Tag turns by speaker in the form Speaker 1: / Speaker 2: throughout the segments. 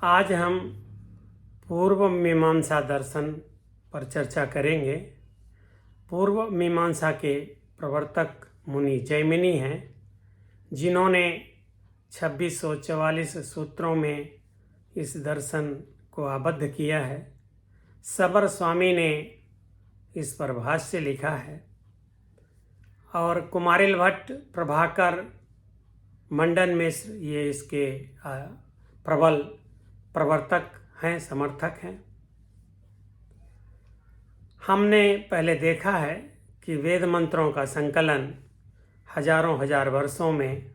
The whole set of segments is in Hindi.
Speaker 1: आज हम पूर्व मीमांसा दर्शन पर चर्चा करेंगे। पूर्व मीमांसा के प्रवर्तक मुनि जैमिनी हैं, जिन्होंने 2644 सूत्रों में इस दर्शन को आबद्ध किया है। सबर स्वामी ने इस पर भाष्य लिखा है और कुमारिल भट्ट, प्रभाकर, मंडन मिश्र ये इसके प्रबल प्रवर्तक हैं, समर्थक हैं। हमने पहले देखा है कि वेद मंत्रों का संकलन हजारों हजार वर्षों में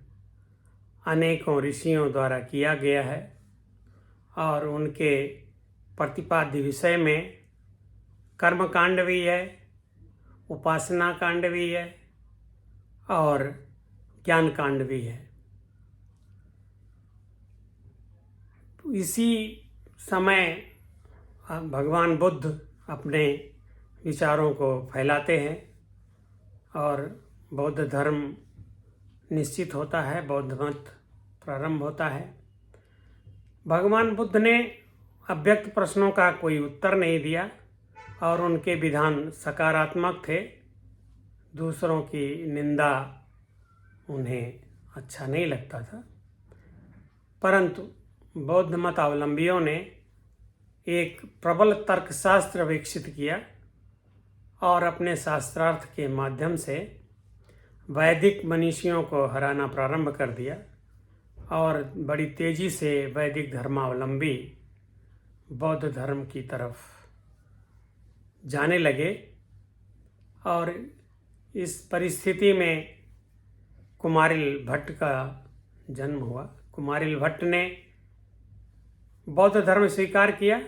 Speaker 1: अनेकों ऋषियों द्वारा किया गया है और उनके प्रतिपाद्य विषय में कर्म कांड भी है, उपासना कांड भी है और ज्ञान कांड भी है। इसी समय भगवान बुद्ध अपने विचारों को फैलाते हैं और बौद्ध धर्म निश्चित होता है, बौद्ध मत प्रारंभ होता है। भगवान बुद्ध ने अव्यक्त प्रश्नों का कोई उत्तर नहीं दिया और उनके विधान सकारात्मक थे। दूसरों की निंदा उन्हें अच्छा नहीं लगता था, परंतु बौद्ध मतावलंबियों ने एक प्रबल तर्कशास्त्र विकसित किया और अपने शास्त्रार्थ के माध्यम से वैदिक मनीषियों को हराना प्रारंभ कर दिया और बड़ी तेजी से वैदिक धर्मावलंबी बौद्ध धर्म की तरफ जाने लगे। और इस परिस्थिति में कुमारिल भट्ट का जन्म हुआ। कुमारिल भट्ट ने बौद्ध धर्म स्वीकार किया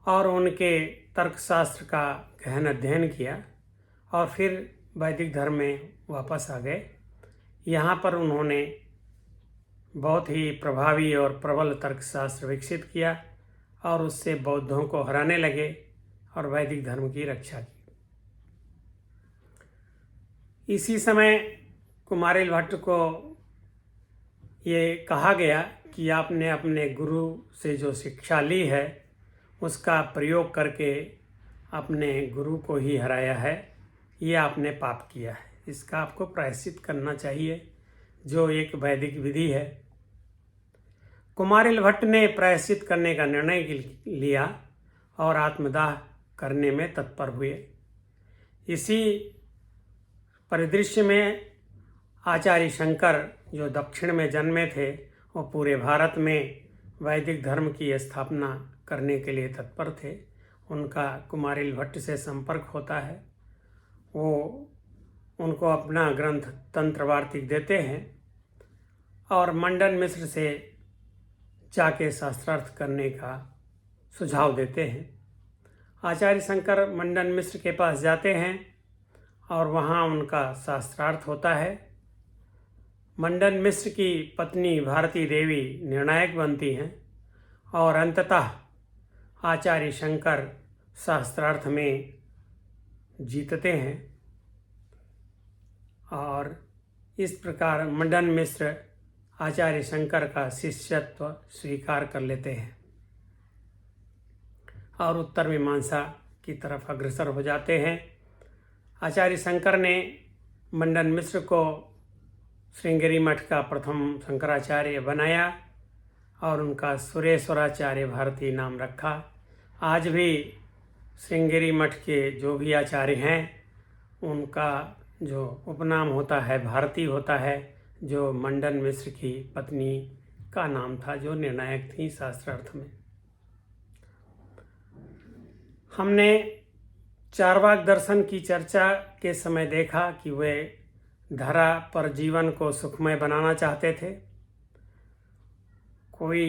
Speaker 1: और उनके तर्कशास्त्र का गहन अध्ययन किया और फिर वैदिक धर्म में वापस आ गए। यहाँ पर उन्होंने बहुत ही प्रभावी और प्रबल तर्कशास्त्र विकसित किया और उससे बौद्धों को हराने लगे और वैदिक धर्म की रक्षा की। इसी समय कुमारिल भट्ट को ये कहा गया कि आपने अपने गुरु से जो शिक्षा ली है उसका प्रयोग करके अपने गुरु को ही हराया है, ये आपने पाप किया है, इसका आपको प्रायश्चित करना चाहिए, जो एक वैदिक विधि है। कुमारिल भट्ट ने प्रायश्चित करने का निर्णय लिया और आत्मदाह करने में तत्पर हुए। इसी परिदृश्य में आचार्य शंकर, जो दक्षिण में जन्मे थे, वो पूरे भारत में वैदिक धर्म की स्थापना करने के लिए तत्पर थे। उनका कुमारिल भट्ट से संपर्क होता है। वो उनको अपना ग्रंथ तंत्र वार्तिक देते हैं और मंडन मिश्र से जाके शास्त्रार्थ करने का सुझाव देते हैं। आचार्य शंकर मंडन मिश्र के पास जाते हैं और वहाँ उनका शास्त्रार्थ होता है। मंडन मिश्र की पत्नी भारती देवी निर्णायक बनती हैं और अंततः आचार्य शंकर शास्त्रार्थ में जीतते हैं और इस प्रकार मंडन मिश्र आचार्य शंकर का शिष्यत्व स्वीकार कर लेते हैं और उत्तर मीमांसा की तरफ अग्रसर हो जाते हैं। आचार्य शंकर ने मंडन मिश्र को श्रृंगेरी मठ का प्रथम शंकराचार्य बनाया और उनका सुरेश्वराचार्य भारती नाम रखा। आज भी श्रृंगेरी मठ के जो भी आचार्य हैं उनका जो उपनाम होता है भारती होता है, जो मंडन मिश्र की पत्नी का नाम था, जो निर्णायक थी शास्त्रार्थ में। हमने चार्वाक दर्शन की चर्चा के समय देखा कि वे धरा पर जीवन को सुखमय बनाना चाहते थे। कोई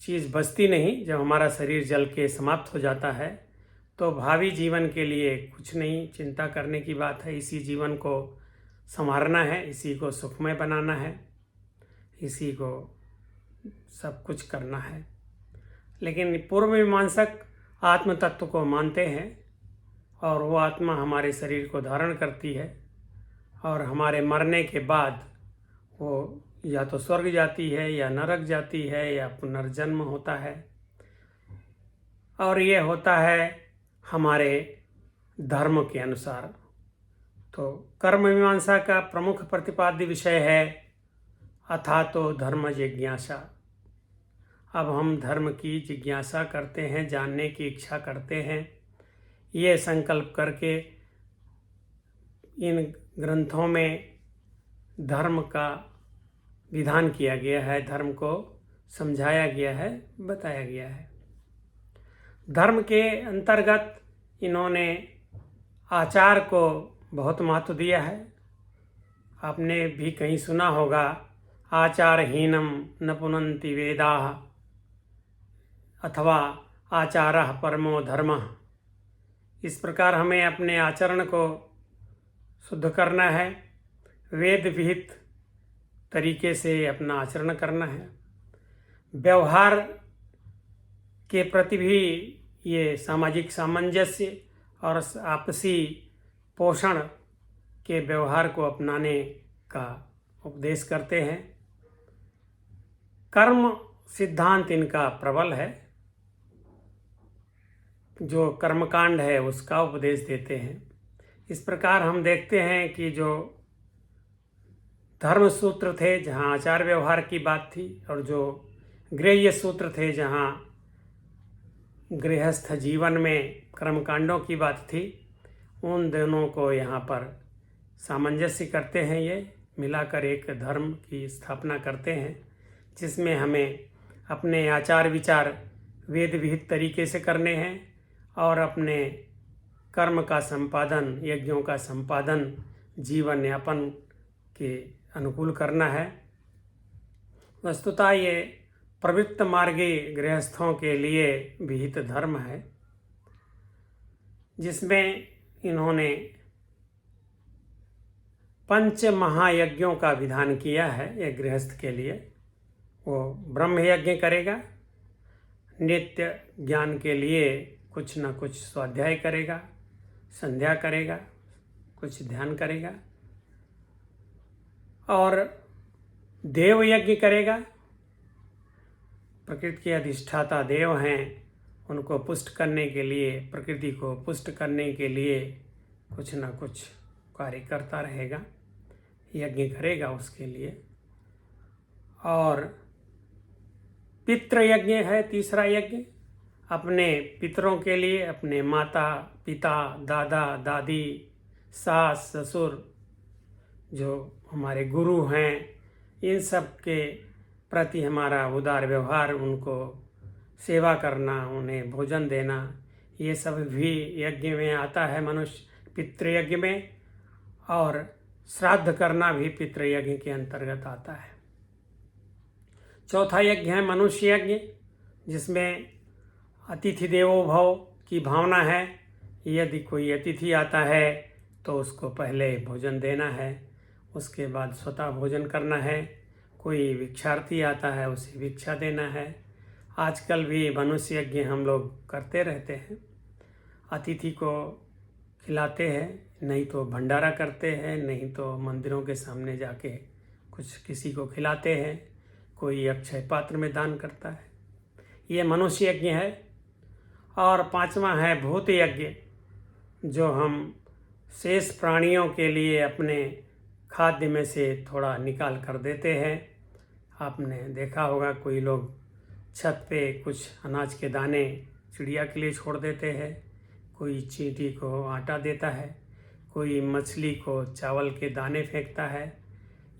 Speaker 1: चीज़ बचती नहीं, जब हमारा शरीर जल के समाप्त हो जाता है तो भावी जीवन के लिए कुछ नहीं चिंता करने की बात है। इसी जीवन को संवारना है, इसी को सुखमय बनाना है, इसी को सब कुछ करना है। लेकिन पूर्व मीमांसक आत्म तत्व को मानते हैं और वो आत्मा हमारे शरीर को धारण करती है और हमारे मरने के बाद वो या तो स्वर्ग जाती है या नरक जाती है या पुनर्जन्म होता है। और ये होता है हमारे धर्म के अनुसार। तो कर्म मीमांसा का प्रमुख प्रतिपाद्य विषय है अथा तो धर्म जिज्ञासा। अब हम धर्म की जिज्ञासा करते हैं, जानने की इच्छा करते हैं, ये संकल्प करके इन ग्रंथों में धर्म का विधान किया गया है, धर्म को समझाया गया है, बताया गया है। धर्म के अंतर्गत इन्होंने आचार को बहुत महत्व दिया है। आपने भी कहीं सुना होगा, आचारहीनम न पुनन्ति वेदाः अथवा आचारः परमो धर्मः। इस प्रकार हमें अपने आचरण को शुद्ध करना है, वेद विहित तरीके से अपना आचरण करना है। व्यवहार के प्रति भी ये सामाजिक सामंजस्य और आपसी पोषण के व्यवहार को अपनाने का उपदेश करते हैं। कर्म सिद्धांत इनका प्रबल है, जो कर्मकांड है उसका उपदेश देते हैं। इस प्रकार हम देखते हैं कि जो धर्म सूत्र थे जहाँ आचार व्यवहार की बात थी, और जो गृह्य सूत्र थे जहाँ गृहस्थ जीवन में कर्मकांडों की बात थी, उन दोनों को यहाँ पर सामंजस्य करते हैं। ये मिलाकर एक धर्म की स्थापना करते हैं जिसमें हमें अपने आचार विचार वेद विहित तरीके से करने हैं और अपने कर्म का संपादन, यज्ञों का संपादन जीवन यापन के अनुकूल करना है। वस्तुतः ये प्रवृत्त मार्गी गृहस्थों के लिए विहित धर्म है, जिसमें इन्होंने 5 महायज्ञों का विधान किया है। एक गृहस्थ के लिए वो ब्रह्म यज्ञ करेगा, नित्य ज्ञान के लिए कुछ न कुछ स्वाध्याय करेगा, संध्या करेगा, कुछ ध्यान करेगा, और देव यज्ञ करेगा। प्रकृति के अधिष्ठाता देव हैं, उनको पुष्ट करने के लिए, प्रकृति को पुष्ट करने के लिए कुछ न कुछ कार्य करता रहेगा, यज्ञ करेगा उसके लिए। और पितृ यज्ञ है तीसरा यज्ञ, अपने पितरों के लिए, अपने माता पिता दादा दादी सास ससुर जो हमारे गुरु हैं, इन सब के प्रति हमारा उदार व्यवहार, उनको सेवा करना, उन्हें भोजन देना, ये सब भी यज्ञ में आता है, मनुष्य पितृयज्ञ में। और श्राद्ध करना भी पितृयज्ञ के अंतर्गत आता है। चौथा यज्ञ है मनुष्य यज्ञ, जिसमें अतिथि देवो भव की भावना है। यदि कोई अतिथि आता है तो उसको पहले भोजन देना है, उसके बाद स्वतः भोजन करना है। कोई भिक्षार्थी आता है उसे भिक्षा देना है। आजकल भी मनुष्य यज्ञ हम लोग करते रहते हैं, अतिथि को खिलाते हैं, नहीं तो भंडारा करते हैं, नहीं तो मंदिरों के सामने जाके कुछ किसी को खिलाते हैं, कोई अक्षय पात्र में दान करता है। ये मनुष्य यज्ञ है। और 5वां है भूत यज्ञ, जो हम शेष प्राणियों के लिए अपने खाद्य में से थोड़ा निकाल कर देते हैं। आपने देखा होगा कोई लोग छत पे कुछ अनाज के दाने चिड़िया के लिए छोड़ देते हैं, कोई चींटी को आटा देता है, कोई मछली को चावल के दाने फेंकता है।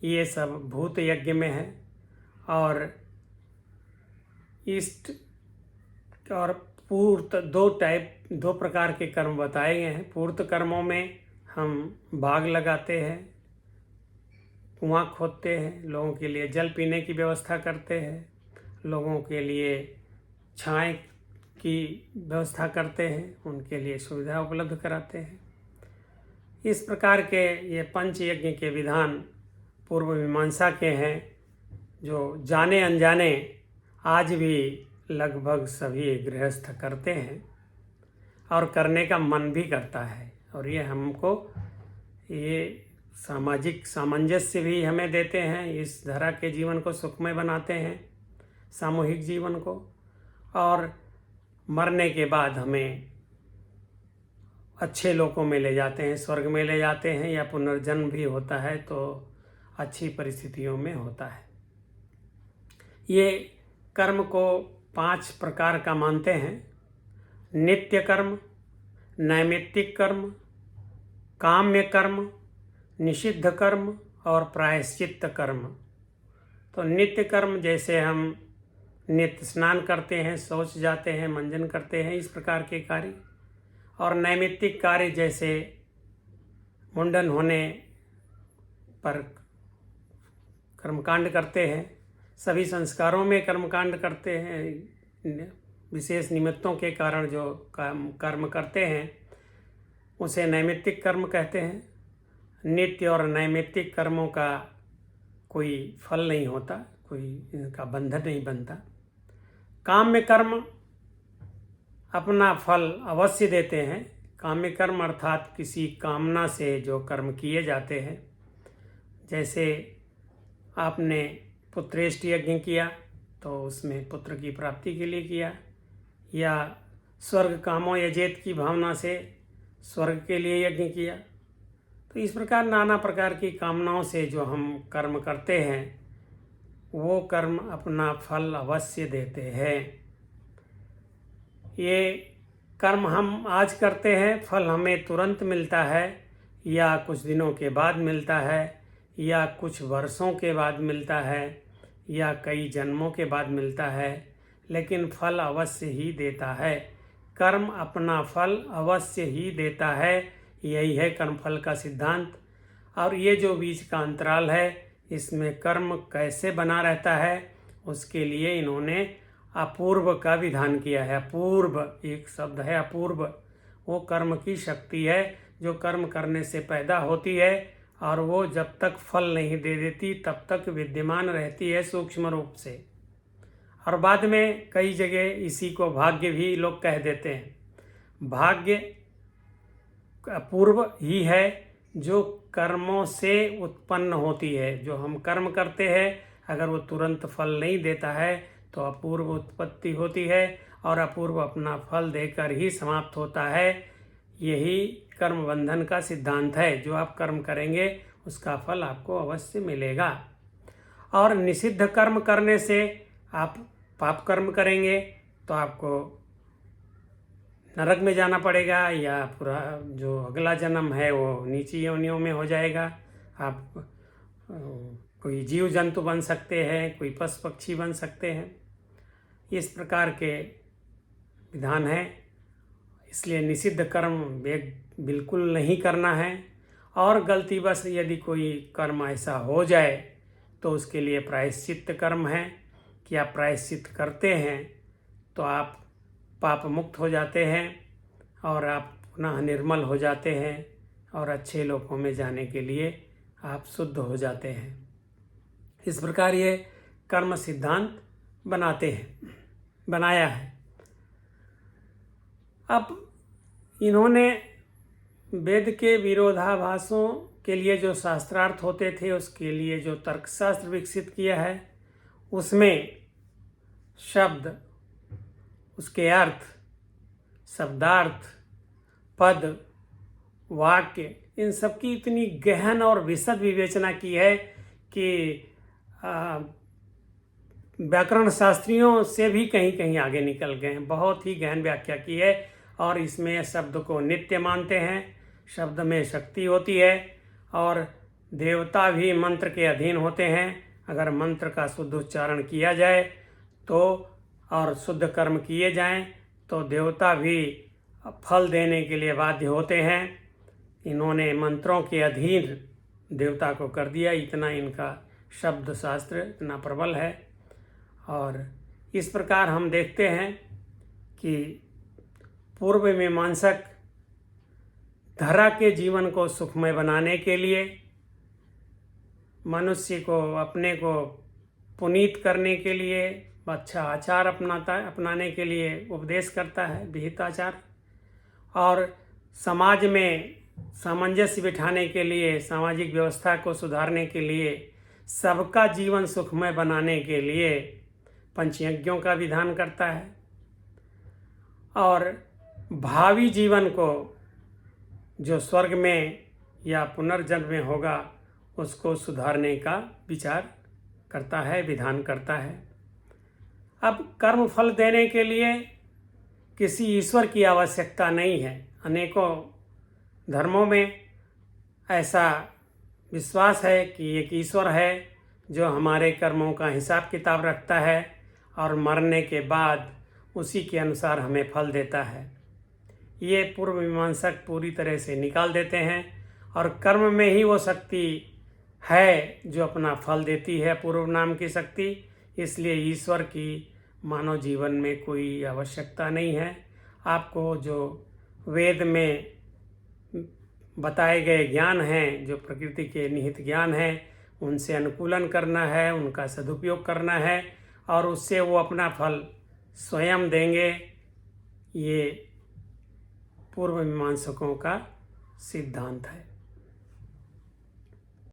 Speaker 1: ये सब भूत यज्ञ में है। और इष्ट और पूर्त दो प्रकार के कर्म बताए गए हैं। पूर्त कर्मों में हम बाग लगाते हैं, कुआं खोदते हैं, लोगों के लिए जल पीने की व्यवस्था करते हैं, लोगों के लिए छाए की व्यवस्था करते हैं, उनके लिए सुविधा उपलब्ध कराते हैं। इस प्रकार के ये पंच यज्ञ के विधान पूर्व मीमांसा के हैं, जो जाने अनजाने आज भी लगभग सभी गृहस्थ करते हैं और करने का मन भी करता है। और ये हमको ये सामाजिक सामंजस्य भी हमें देते हैं, इस धरा के जीवन को सुखमय बनाते हैं, सामूहिक जीवन को। और मरने के बाद हमें अच्छे लोकों में ले जाते हैं, स्वर्ग में ले जाते हैं, या पुनर्जन्म भी होता है तो अच्छी परिस्थितियों में होता है। ये कर्म को 5 प्रकार का मानते हैं: नित्य कर्म, नैमित्तिक कर्म, काम्य कर्म, निषिद्ध कर्म और प्रायश्चित्त कर्म। तो नित्य कर्म जैसे हम नित्य स्नान करते हैं, शौच जाते हैं, मंजन करते हैं, इस प्रकार के कार्य। और नैमित्तिक कार्य जैसे मुंडन होने पर कर्मकांड करते हैं, सभी संस्कारों में कर्मकांड करते हैं, विशेष निमित्तों के कारण जो कर्म करते हैं उसे नैमित्तिक कर्म कहते हैं। नित्य और नैमित्तिक कर्मों का कोई फल नहीं होता, कोई इनका बंधन नहीं बनता। काम्य कर्म अपना फल अवश्य देते हैं। काम्य कर्म अर्थात किसी कामना से जो कर्म किए जाते हैं, जैसे आपने पुत्रेष्टि यज्ञ किया तो उसमें पुत्र की प्राप्ति के लिए किया, या स्वर्ग कामो यजेत की भावना से स्वर्ग के लिए यज्ञ किया। तो इस प्रकार नाना प्रकार की कामनाओं से जो हम कर्म करते हैं वो कर्म अपना फल अवश्य देते हैं। ये कर्म हम आज करते हैं, फल हमें तुरंत मिलता है या कुछ दिनों के बाद मिलता है या कुछ वर्षों के बाद मिलता है या कई जन्मों के बाद मिलता है, लेकिन फल अवश्य ही देता है। कर्म अपना फल अवश्य ही देता है, यही है कर्मफल का सिद्धांत। और ये जो बीच का अंतराल है, इसमें कर्म कैसे बना रहता है उसके लिए इन्होंने अपूर्व का विधान किया है। अपूर्व एक शब्द है, अपूर्व, वो कर्म की शक्ति है जो कर्म करने से पैदा होती है और वो जब तक फल नहीं दे देती तब तक विद्यमान रहती है सूक्ष्म रूप से। और बाद में कई जगह इसी को भाग्य भी लोग कह देते हैं। भाग्य अपूर्व ही है जो कर्मों से उत्पन्न होती है। जो हम कर्म करते हैं अगर वो तुरंत फल नहीं देता है तो अपूर्व उत्पत्ति होती है और अपूर्व अपना फल देकर ही समाप्त होता है। यही कर्म बंधन का सिद्धांत है। जो आप कर्म करेंगे उसका फल आपको अवश्य मिलेगा। और निषिद्ध कर्म करने से आप पाप कर्म करेंगे तो आपको नरक में जाना पड़ेगा या पूरा जो अगला जन्म है वो नीची योनियों में हो जाएगा। आप कोई जीव जंतु बन सकते हैं, कोई पशु पक्षी बन सकते हैं। इस प्रकार के विधान है। इसलिए निषिद्ध कर्म बिल्कुल नहीं करना है। और गलतीवश यदि कोई कर्म ऐसा हो जाए तो उसके लिए प्रायश्चित्त कर्म है कि आप प्रायश्चित करते हैं तो आप पाप मुक्त हो जाते हैं और आप पुनः निर्मल हो जाते हैं और अच्छे लोकों में जाने के लिए आप शुद्ध हो जाते हैं। इस प्रकार ये कर्म सिद्धांत बनाया है। अब इन्होंने वेद के विरोधाभासों के लिए जो शास्त्रार्थ होते थे उसके लिए जो तर्कशास्त्र विकसित किया है, उसमें शब्द, उसके अर्थ, शब्दार्थ, पद, वाक्य, इन सब की इतनी गहन और विशद विवेचना की है कि व्याकरण शास्त्रियों से भी कहीं कहीं आगे निकल गए हैं। बहुत ही गहन व्याख्या की है और इसमें शब्द को नित्य मानते हैं। शब्द में शक्ति होती है और देवता भी मंत्र के अधीन होते हैं। अगर मंत्र का शुद्ध उच्चारण किया जाए तो और शुद्ध कर्म किए जाएं तो देवता भी फल देने के लिए बाध्य होते हैं। इन्होंने मंत्रों के अधीन देवता को कर दिया। इतना इनका शब्द शास्त्र इतना प्रबल है। और इस प्रकार हम देखते हैं कि पूर्व मीमांसक धरा के जीवन को सुखमय बनाने के लिए, मनुष्य को अपने को पुनीत करने के लिए, अच्छा आचार अपनाने के लिए उपदेश करता है, विहित आचार। और समाज में सामंजस्य बिठाने के लिए, सामाजिक व्यवस्था को सुधारने के लिए, सबका जीवन सुखमय बनाने के लिए पंचयज्ञों का विधान करता है और भावी जीवन को जो स्वर्ग में या पुनर्जन्म में होगा उसको सुधारने का विचार करता है, विधान करता है। अब कर्म फल देने के लिए किसी ईश्वर की आवश्यकता नहीं है। अनेकों धर्मों में ऐसा विश्वास है कि एक ईश्वर है जो हमारे कर्मों का हिसाब किताब रखता है और मरने के बाद उसी के अनुसार हमें फल देता है। ये पूर्व मीमांसक पूरी तरह से निकाल देते हैं और कर्म में ही वो शक्ति है जो अपना फल देती है, पूर्व नाम की शक्ति। इसलिए ईश्वर की मानव जीवन में कोई आवश्यकता नहीं है। आपको जो वेद में बताए गए ज्ञान हैं, जो प्रकृति के निहित ज्ञान हैं, उनसे अनुकूलन करना है, उनका सदुपयोग करना है और उससे वो अपना फल स्वयं देंगे। ये पूर्व मीमांसकों का सिद्धांत है।